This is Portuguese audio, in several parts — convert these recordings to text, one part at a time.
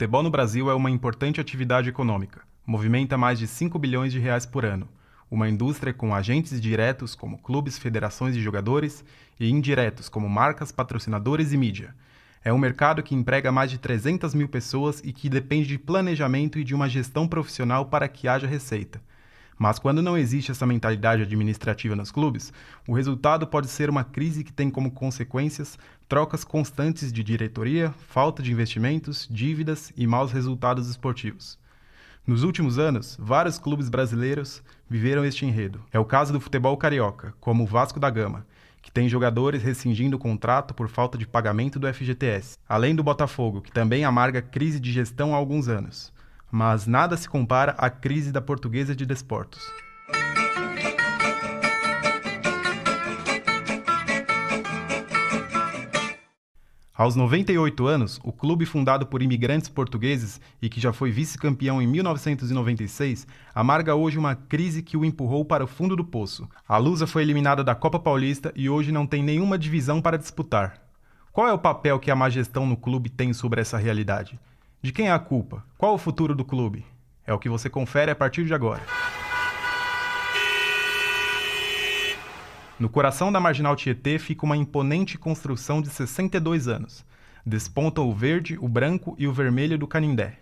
futebol no Brasil é uma importante atividade econômica. Movimenta mais de 5 bilhões de reais por ano. Uma indústria com agentes diretos como clubes, federações de jogadores e indiretos como marcas, patrocinadores e mídia. É um mercado que emprega mais de 300 mil pessoas e que depende de planejamento e de uma gestão profissional para que haja receita. Mas quando não existe essa mentalidade administrativa nos clubes, o resultado pode ser uma crise que tem como consequências trocas constantes de diretoria, falta de investimentos, dívidas e maus resultados esportivos. Nos últimos anos, vários clubes brasileiros viveram este enredo. É o caso do futebol carioca, como o Vasco da Gama, que tem jogadores rescindindo o contrato por falta de pagamento do FGTS. Além do Botafogo, que também amarga crise de gestão há alguns anos. Mas nada se compara à crise da Portuguesa de Desportos. Aos 98 anos, o clube fundado por imigrantes portugueses e que já foi vice-campeão em 1996, amarga hoje uma crise que o empurrou para o fundo do poço. A Lusa foi eliminada da Copa Paulista e hoje não tem nenhuma divisão para disputar. Qual é o papel que a má gestão no clube tem sobre essa realidade? De quem é a culpa? Qual o futuro do clube? É o que você confere a partir de agora. No coração da Marginal Tietê fica uma imponente construção de 62 anos. Despontam o verde, o branco e o vermelho do Canindé.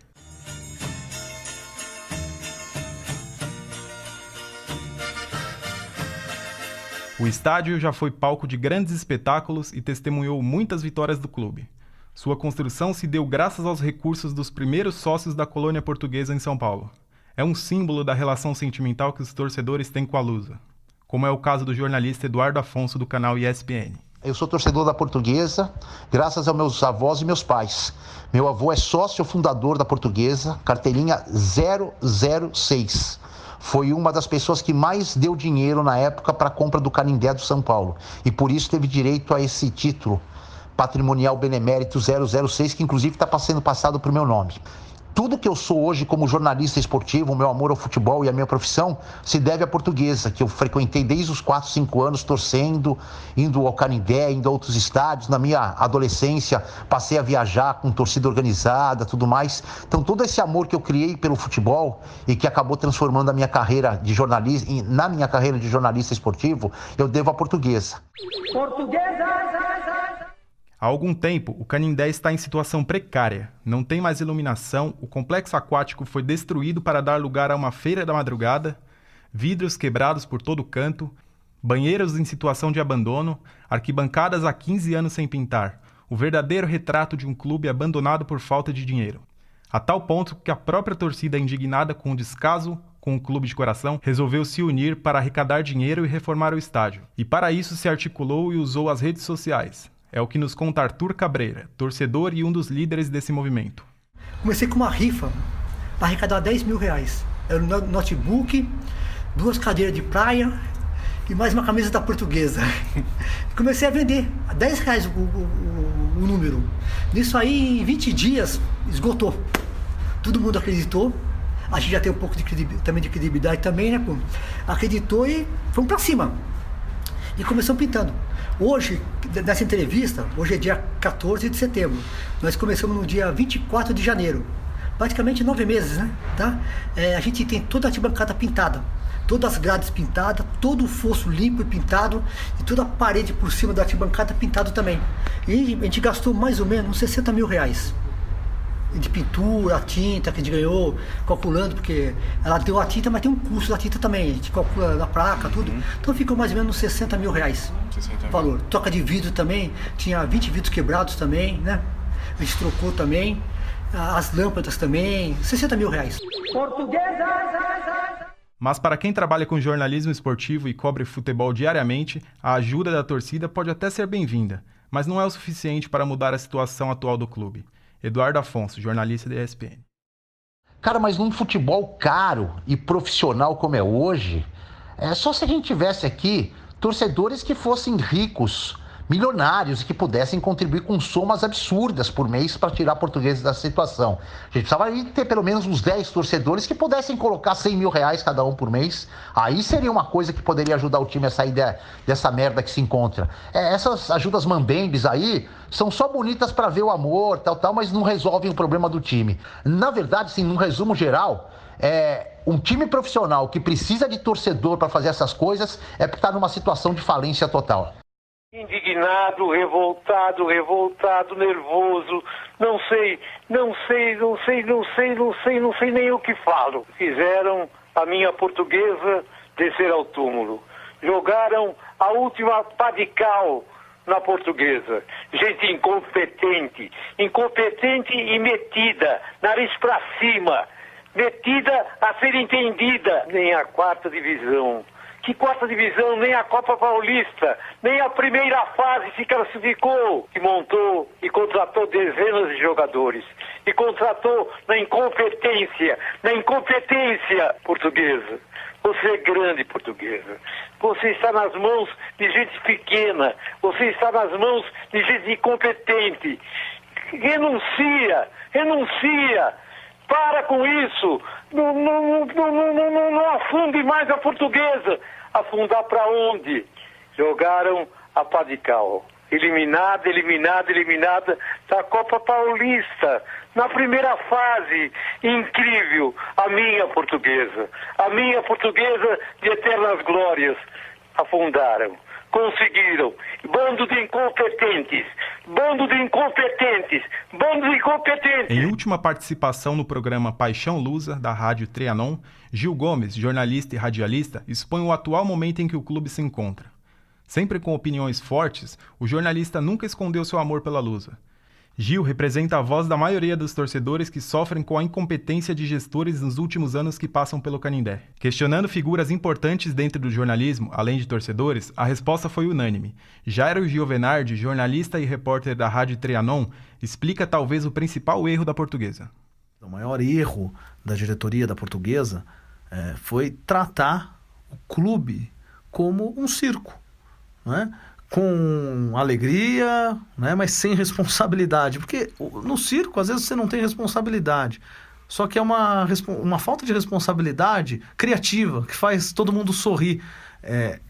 O estádio já foi palco de grandes espetáculos e testemunhou muitas vitórias do clube. Sua construção se deu graças aos recursos dos primeiros sócios da colônia portuguesa em São Paulo. É um símbolo da relação sentimental que os torcedores têm com a Lusa, como é o caso do jornalista Eduardo Afonso, do canal ESPN. Eu sou torcedor da Portuguesa, graças aos meus avós e meus pais. Meu avô é sócio fundador da Portuguesa, carteirinha 006. Foi uma das pessoas que mais deu dinheiro na época para a compra do Canindé do São Paulo. E por isso teve direito a esse título patrimonial benemérito 006, que inclusive está sendo passado para o meu nome. Tudo que eu sou hoje como jornalista esportivo, o meu amor ao futebol e a minha profissão, se deve à Portuguesa, que eu frequentei desde os 4, 5 anos, torcendo, indo ao Canindé, indo a outros estádios. Na minha adolescência, passei a viajar com torcida organizada, tudo mais. Então, todo esse amor que eu criei pelo futebol e que acabou transformando a minha carreira de jornalista, na minha carreira de jornalista esportivo, eu devo à Portuguesa. Há algum tempo, o Canindé está em situação precária. Não tem mais iluminação, o complexo aquático foi destruído para dar lugar a uma feira da madrugada, vidros quebrados por todo canto, banheiros em situação de abandono, arquibancadas há 15 anos sem pintar, o verdadeiro retrato de um clube abandonado por falta de dinheiro. A tal ponto que a própria torcida, indignada com o descaso com o clube de coração, resolveu se unir para arrecadar dinheiro e reformar o estádio. E para isso se articulou e usou as redes sociais. É o que nos conta Arthur Cabreira, torcedor e um dos líderes desse movimento. Comecei com uma rifa para arrecadar 10 mil reais. Era um notebook, 2 cadeiras de praia e mais uma camisa da Portuguesa. Comecei a vender a 10 reais o número. Nisso aí, em 20 dias, esgotou. Todo mundo acreditou. A gente já tem um pouco de credibilidade também, né? Acreditou e fomos para cima. E começamos pintando. Hoje, nessa entrevista, hoje é dia 14 de setembro. Nós começamos no dia 24 de janeiro. Praticamente 9 meses, né? Tá? A gente tem toda a arquibancada pintada. Todas as grades pintadas, todo o fosso limpo e pintado. E toda a parede por cima da arquibancada pintado também. E a gente gastou mais ou menos uns 60 mil reais. De pintura, a tinta que a gente ganhou, calculando, porque ela deu a tinta, mas tem um custo da tinta também, a gente calcula na placa, tudo. Então ficou mais ou menos 60 mil reais o valor. Troca de vidro também, tinha 20 vidros quebrados também, né? A gente trocou também, as lâmpadas também, 60 mil reais. Mas para quem trabalha com jornalismo esportivo e cobre futebol diariamente, a ajuda da torcida pode até ser bem-vinda, mas não é o suficiente para mudar a situação atual do clube. Eduardo Afonso, jornalista da ESPN. Cara, mas num futebol caro e profissional como é hoje, é só se a gente tivesse aqui torcedores que fossem ricos milionários e que pudessem contribuir com somas absurdas por mês para tirar a Portuguesa dessa situação. A gente precisava ter pelo menos uns 10 torcedores que pudessem colocar 100 mil reais cada um por mês. Aí seria uma coisa que poderia ajudar o time a sair dessa merda que se encontra. Essas ajudas mambembes aí são só bonitas para ver o amor, tal, mas não resolvem o problema do time. Na verdade, assim, num resumo geral, um time profissional que precisa de torcedor para fazer essas coisas é porque está numa situação de falência total. Indignado, revoltado, nervoso, não sei nem o que falo. Fizeram a minha Portuguesa descer ao túmulo. Jogaram a última pá de cal na Portuguesa. Gente incompetente e metida, nariz pra cima, metida a ser entendida. Nem a quarta divisão. Que quarta divisão, nem a Copa Paulista, nem a primeira fase se classificou. Que montou e contratou dezenas de jogadores. E contratou na incompetência portuguesa. Você é grande, Portuguesa. Você está nas mãos de gente pequena. Você está nas mãos de gente incompetente. Renuncia. Para com isso. Não afunde mais a Portuguesa. Afundar para onde? Jogaram a pá de cal. Eliminada da Copa Paulista. Na primeira fase. Incrível. A minha Portuguesa de eternas glórias. Afundaram. Conseguiram. Bando de incompetentes. Em última participação no programa Paixão Lusa, da Rádio Trianon, Gil Gomes, jornalista e radialista, expõe o atual momento em que o clube se encontra. Sempre com opiniões fortes, o jornalista nunca escondeu seu amor pela Lusa. Gil representa a voz da maioria dos torcedores que sofrem com a incompetência de gestores nos últimos anos que passam pelo Canindé. Questionando figuras importantes dentro do jornalismo, além de torcedores, a resposta foi unânime. Jairo Giovenardi, jornalista e repórter da Rádio Trianon, explica talvez o principal erro da Portuguesa. O maior erro da diretoria da Portuguesa foi tratar o clube como um circo, né? Com alegria, né, mas sem responsabilidade. Porque no circo, às vezes, você não tem responsabilidade. Só que é uma falta de responsabilidade criativa, que faz todo mundo sorrir.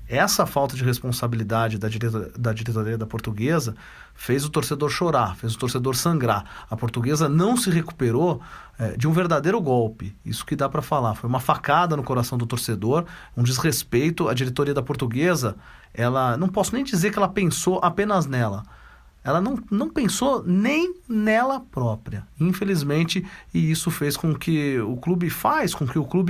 Essa falta de responsabilidade da diretoria da Portuguesa fez o torcedor chorar, fez o torcedor sangrar. A Portuguesa não se recuperou de um verdadeiro golpe. Isso que dá para falar. Foi uma facada no coração do torcedor, um desrespeito. A diretoria da Portuguesa, ela, não posso nem dizer que ela pensou apenas nela. Ela não pensou nem nela própria, infelizmente, e isso fez com que o clube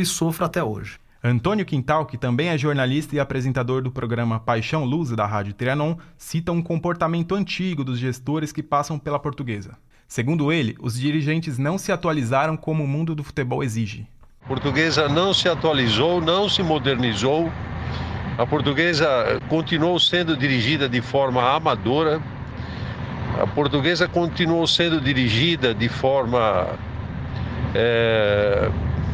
sofra até hoje. Antônio Quintal, que também é jornalista e apresentador do programa Paixão Lusa da Rádio Trianon, cita um comportamento antigo dos gestores que passam pela Portuguesa. Segundo ele, os dirigentes não se atualizaram como o mundo do futebol exige. A Portuguesa não se atualizou, não se modernizou. A Portuguesa continuou sendo dirigida de forma amadora. A Portuguesa continuou sendo dirigida de forma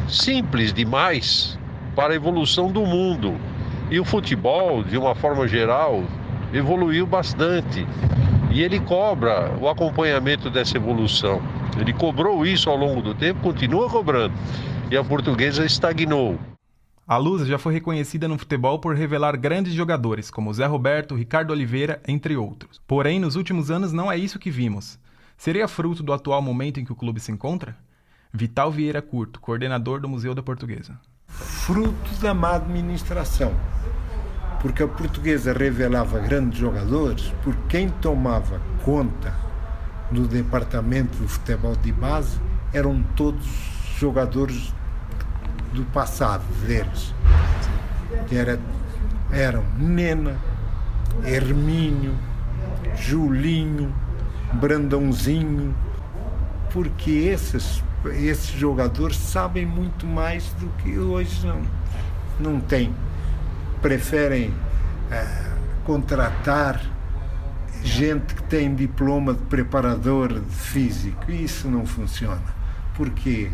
simples demais para a evolução do mundo. E o futebol, de uma forma geral, evoluiu bastante. E ele cobra o acompanhamento dessa evolução. Ele cobrou isso ao longo do tempo, continua cobrando. E a Portuguesa estagnou. A Lusa já foi reconhecida no futebol por revelar grandes jogadores, como Zé Roberto, Ricardo Oliveira, entre outros. Porém, nos últimos anos não é isso que vimos. Seria fruto do atual momento em que o clube se encontra? Vital Vieira Curto, coordenador do Museu da Portuguesa. Fruto da má administração. Porque a Portuguesa revelava grandes jogadores, porque quem tomava conta do departamento do futebol de base eram todos jogadores do passado deles. Eram Nena, Hermínio, Julinho, Brandãozinho, porque esses jogadores sabem muito mais do que hoje não tem. Preferem contratar gente que tem diploma de preparador físico, e isso não funciona, porque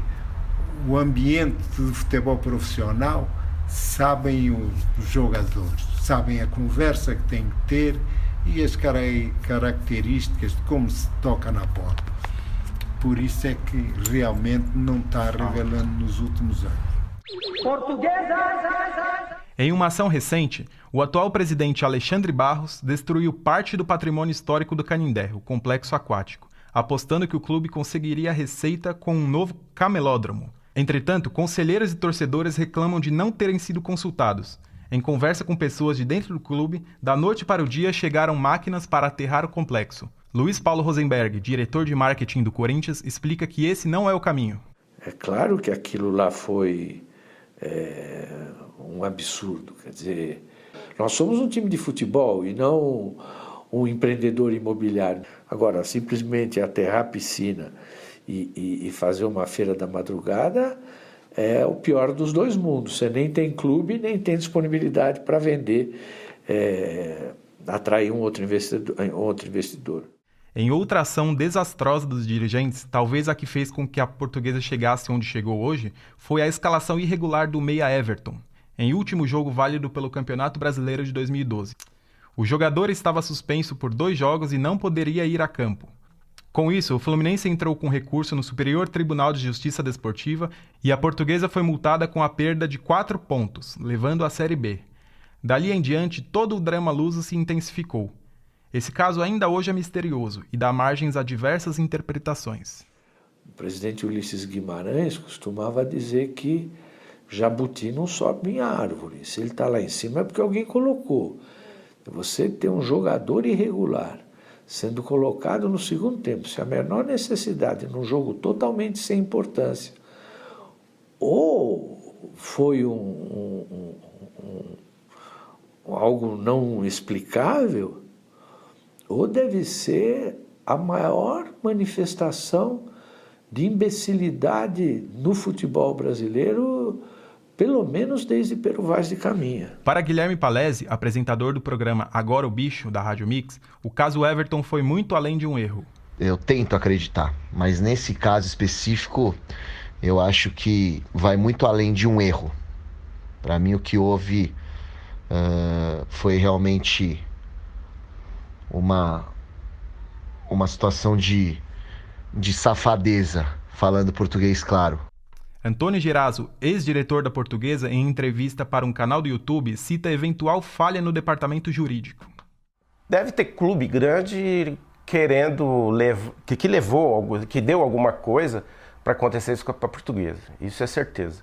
o ambiente do futebol profissional sabem os jogadores, sabem a conversa que têm que ter e as características de como se toca na bola. Por isso é que realmente não está revelando nos últimos anos. Em uma ação recente, o atual presidente Alexandre Barros destruiu parte do patrimônio histórico do Canindé, o complexo aquático, apostando que o clube conseguiria a receita com um novo camelódromo. Entretanto, conselheiros e torcedores reclamam de não terem sido consultados. Em conversa com pessoas de dentro do clube, da noite para o dia chegaram máquinas para aterrar o complexo. Luiz Paulo Rosenberg, diretor de marketing do Corinthians, explica que esse não é o caminho. É claro que aquilo lá foi um absurdo. Quer dizer, nós somos um time de futebol e não um empreendedor imobiliário. Agora, simplesmente aterrar a piscina e fazer uma feira da madrugada é o pior dos dois mundos. Você nem tem clube, nem tem disponibilidade para vender, atrair um outro investidor. Em outra ação desastrosa dos dirigentes, talvez a que fez com que a Portuguesa chegasse onde chegou hoje, foi a escalação irregular do meia Everton, em último jogo válido pelo Campeonato Brasileiro de 2012. O jogador estava suspenso por 2 jogos e não poderia ir a campo. Com isso, o Fluminense entrou com recurso no Superior Tribunal de Justiça Desportiva e a Portuguesa foi multada com a perda de 4 pontos, levando à Série B. Dali em diante, todo o drama luso se intensificou. Esse caso ainda hoje é misterioso e dá margens a diversas interpretações. O presidente Ulisses Guimarães costumava dizer que jabuti não sobe em árvore. Se ele está lá em cima é porque alguém colocou. Você tem um jogador irregular sendo colocado no segundo tempo, se a menor necessidade, num jogo totalmente sem importância, ou foi algo não explicável, ou deve ser a maior manifestação de imbecilidade no futebol brasileiro, pelo menos desde Pero Vaz de Caminha. Para Guilherme Palese, apresentador do programa Agora o Bicho, da Rádio Mix, o caso Everton foi muito além de um erro. Eu tento acreditar, mas nesse caso específico, eu acho que vai muito além de um erro. Para mim, o que houve foi realmente uma situação de safadeza, falando português claro. Antônio Gerazo, ex-diretor da Portuguesa, em entrevista para um canal do YouTube, cita eventual falha no departamento jurídico. Deve ter clube grande querendo que deu alguma coisa para acontecer isso com a Portuguesa. Isso é certeza.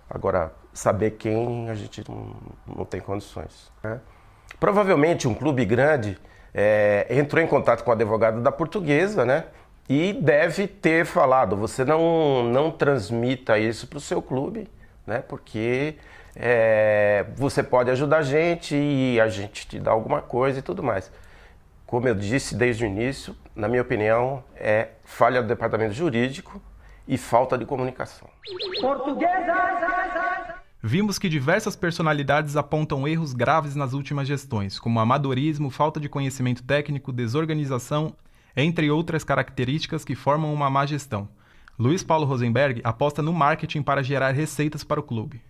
Agora, saber quem, a gente não tem condições, né? Provavelmente um clube grande entrou em contato com o advogado da Portuguesa, né? E deve ter falado, você não transmita isso para o seu clube, né? Porque você pode ajudar a gente e a gente te dá alguma coisa e tudo mais. Como eu disse desde o início, na minha opinião, é falha do departamento jurídico e falta de comunicação. Vimos que diversas personalidades apontam erros graves nas últimas gestões, como amadorismo, falta de conhecimento técnico, desorganização, entre outras características que formam uma má gestão. Luiz Paulo Rosenberg aposta no marketing para gerar receitas para o clube.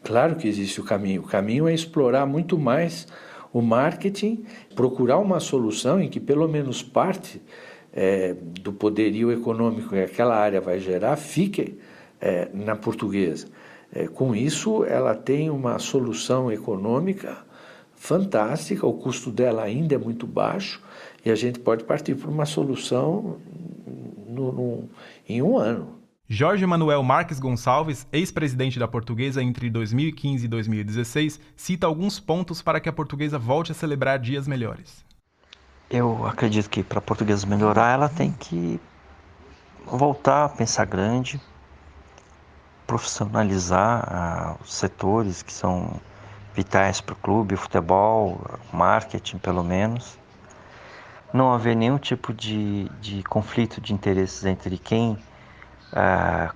Claro que existe o caminho. O caminho é explorar muito mais o marketing, procurar uma solução em que pelo menos parte do poderio econômico que aquela área vai gerar fique na Portuguesa. Com isso, ela tem uma solução econômica fantástica, o custo dela ainda é muito baixo e a gente pode partir para uma solução em um ano. Jorge Manuel Marques Gonçalves, ex-presidente da Portuguesa entre 2015 e 2016, cita alguns pontos para que a Portuguesa volte a celebrar dias melhores. Eu acredito que para a Portuguesa melhorar, ela tem que voltar a pensar grande, profissionalizar os setores que são vitais para o clube, o futebol, marketing pelo menos. Não haver nenhum tipo de conflito de interesses entre quem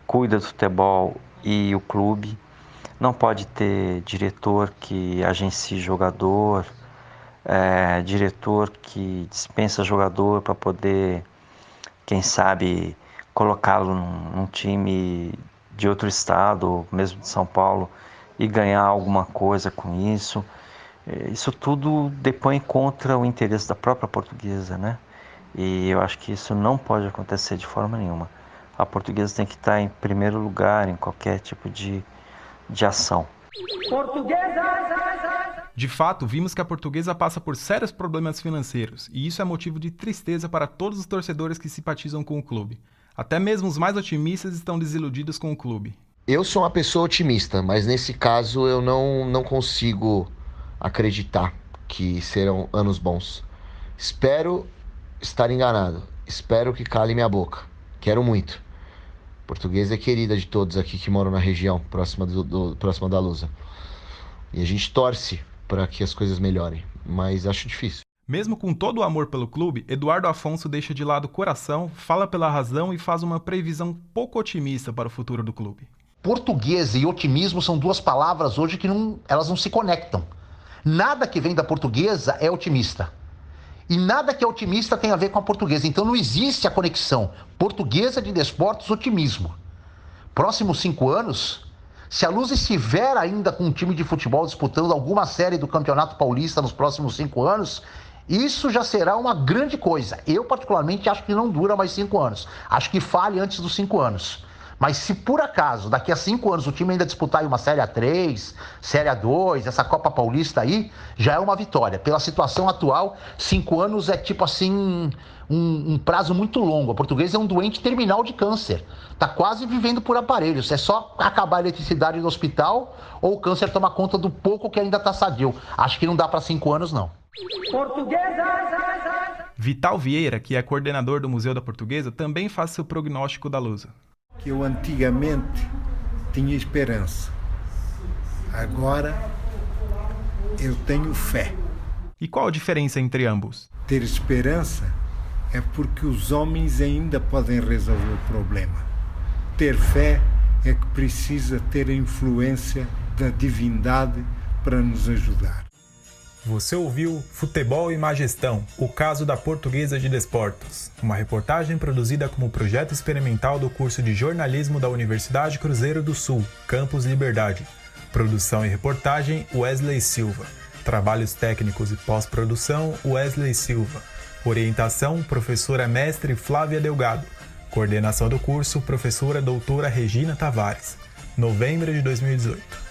cuida do futebol e o clube. Não pode ter diretor que agencie jogador, diretor que dispensa jogador para poder, quem sabe, colocá-lo num time de outro estado, ou mesmo de São Paulo, e ganhar alguma coisa com isso. Isso tudo depõe contra o interesse da própria Portuguesa, né? E eu acho que isso não pode acontecer de forma nenhuma. A Portuguesa tem que estar em primeiro lugar em qualquer tipo de ação. De fato, vimos que a Portuguesa passa por sérios problemas financeiros, e isso é motivo de tristeza para todos os torcedores que simpatizam com o clube. Até mesmo os mais otimistas estão desiludidos com o clube. Eu sou uma pessoa otimista, mas nesse caso eu não consigo acreditar que serão anos bons. Espero estar enganado. Espero que cale minha boca. Quero muito. Portuguesa é querida de todos aqui que moram na região, próxima da Lusa. E a gente torce para que as coisas melhorem, mas acho difícil. Mesmo com todo o amor pelo clube, Eduardo Afonso deixa de lado o coração, fala pela razão e faz uma previsão pouco otimista para o futuro do clube. Portuguesa e otimismo são duas palavras hoje que elas não se conectam. Nada que vem da Portuguesa é otimista. E nada que é otimista tem a ver com a Portuguesa. Então não existe a conexão Portuguesa de Desportos, otimismo. Próximos 5 anos, se a Luz estiver ainda com um time de futebol disputando alguma série do Campeonato Paulista nos próximos 5 anos, isso já será uma grande coisa. Eu particularmente acho que não dura mais 5 anos. Acho que fale antes dos 5 anos. Mas se por acaso, daqui a 5 anos, o time ainda disputar uma Série A3, Série A2, essa Copa Paulista aí, já é uma vitória. Pela situação atual, 5 anos é tipo assim, um prazo muito longo. A Portuguesa é um doente terminal de câncer. Está quase vivendo por aparelhos. É só acabar a eletricidade no hospital ou o câncer tomar conta do pouco que ainda está sadio. Acho que não dá para 5 anos, não. Vital Vieira, que é coordenador do Museu da Portuguesa, também faz seu prognóstico da Lusa. Que eu antigamente tinha esperança. Agora eu tenho fé. E qual a diferença entre ambos? Ter esperança é porque os homens ainda podem resolver o problema. Ter fé é que precisa ter a influência da divindade para nos ajudar. Você ouviu Futebol e Má Gestão, o caso da Portuguesa de Desportos, uma reportagem produzida como projeto experimental do curso de jornalismo da Universidade Cruzeiro do Sul, Campus Liberdade. Produção e reportagem, Wesley Silva. Trabalhos técnicos e pós-produção, Wesley Silva. Orientação, professora mestre Flávia Delgado. Coordenação do curso, professora doutora Regina Tavares. Novembro de 2018.